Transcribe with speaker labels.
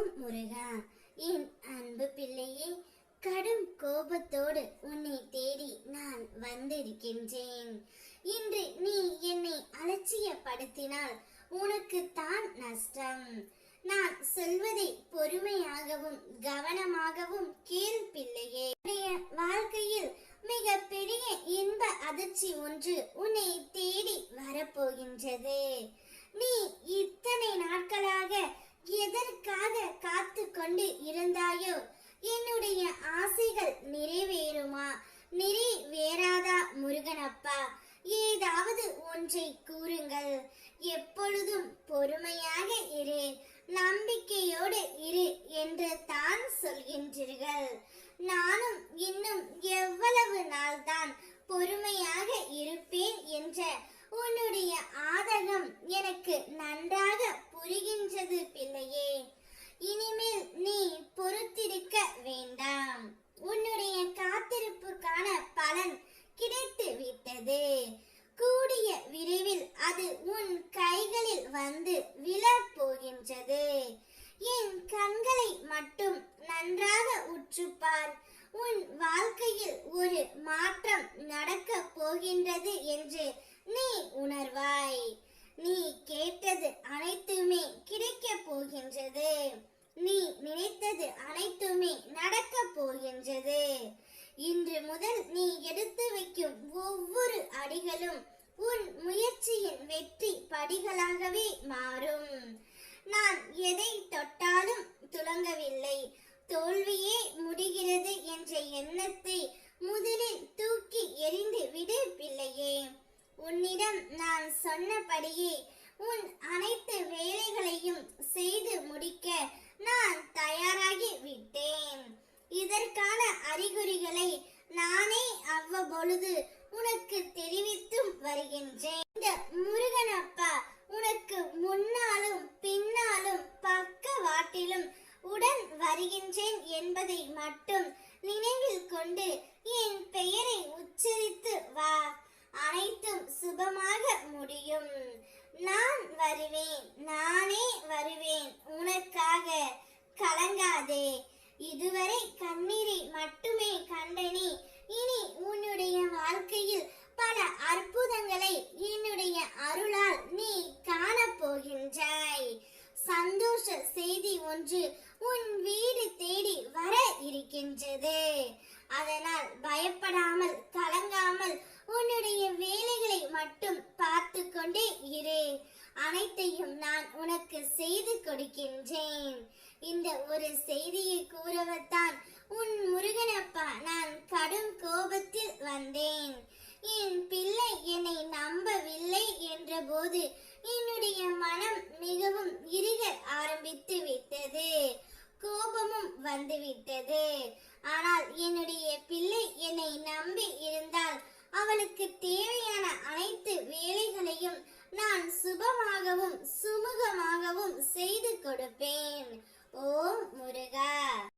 Speaker 1: ஓம் முருகா. என் அன்பு பிள்ளையே, கடும் கோபத்தோடு உன்னை தேடி நான் வந்திருக்கின்றேன். இன்று நீ என்னை அலட்சியப்படுத்தினால் உனக்கு தான் நஷ்டம். நான் சொல்வதை பொறுமையாகவும் கவனமாகவும் கேள் பிள்ளையே. வாழ்க்கையில் மிக பெரிய இன்ப அதிர்ச்சி ஒன்று உன்னை தேடி வரப்போகின்றது. நீ இத்தனை நாட்களாக எதற்காக காத்து கொண்டு இருந்தாயோ? என்னுடைய ஆசைகள் நிறைவேறுமா, நிறைவேறாதா முருகனப்பா? ஏதாவது ஒன்றை கூறுங்கள். எப்பொழுதும் பொறுமையாக இரு, நம்பிக்கையோடு இரு என்று தான் சொல்கின்றீர்கள். நானும் இன்னும் எவ்வளவு நாள்தான் பொறுமையாக இருப்பேன் என்ற உன்னுடைய ஆதகம் எனக்கு நன்றாக புரிகின்றது பிள்ளையே. இனிமேல் நீ பொறுத்திருக்க வேண்டாம். உன்னுடைய காத்திருப்புக்கான பலன் கிடைத்து விட்டது. கூடிய விரைவில் அது உன் கைகளில் வந்து விழப் போகின்றது. என் கண்களை மட்டும் நன்றாக உற்றுப்பார். உன் வாழ்க்கையில் ஒரு மாற்றம் நடக்க போகின்றது என்று நீ உணர்வாய். நீ கேட்டது அனைத்துமே கிடைக்க போகின்றது. நீ நினைத்தது அனைத்துமே நடக்க போகின்றது. இன்று முதல் நீ எடுத்து வைக்கும் ஒவ்வொரு அடிகளும் உன் முயற்சியின் வெற்றி படிகளாகவே மாறும். நான் எதை தொட்டாலும் துலங்கவில்லை, தோல்வியே முடிகிறது என்ற எண்ணத்தை முதலில் தூக்கி எறிந்து விடு பிள்ளையே. உன்னிடம் நான் சொன்னபடியே உன் அனைத்து வேலைகளையும் செய்து முடிக்க நான் தயாராகி விட்டேன். இதற்கான அறிகுறிகளை நானே அவ்வப்பொழுது உனக்கு தெரிவித்தும் வருகின்றேன். இந்த முருகனப்பா உனக்கு முன்னாலும் பின்னாலும் பக்கவாட்டிலும் உடன் வருகின்றேன் என்பதை மட்டும் நினைவில் கொண்டு என் பெயரை உச்சரித்து வா. அனைத்தும் சுபமாக முடியும். நான் வருவேன், நானே வருவேன் உனக்காக. கலங்காதே. இதுவரை கண்ணீரை மட்டுமே கண்டனே. இனி உன்னுடைய வாழ்க்கையில் பல அற்புதங்களை என்னுடைய அருளால் நீ காணப்போகின்றாய். சந்தோஷ செய்தி ஒன்று உன் வீடு தேடி வர இருக்கின்றது. அதனால் பயப்படாமல் கலங்காமல் உன்னுடைய வேலைகளை மட்டும் பார்த்து கொண்டே இரு. அனைத்தையும் நான் உனக்கு செய்து கொடுக்கின்றேன். இந்த ஒரு செய்தியை கூறவத்தான் உன் முருகனப்பா நான் கடும் கோபத்தில் வந்தேன். என் பிள்ளை என்னை நம்பவில்லை என்ற போது என்னுடைய மனம் மிகவும் இறுக ஆரம்பித்து விட்டது. கோபமும் வந்துவிட்டது. ஆனால் என்னுடைய பிள்ளை என்னை நம்பி இருந்தால் அவளுக்கு தேவையான அனைத்து வேலைகளையும் நான் சுபமாகவும் சுமூகமாகவும் செய்து கொடுப்பேன். ஓம் முருகா.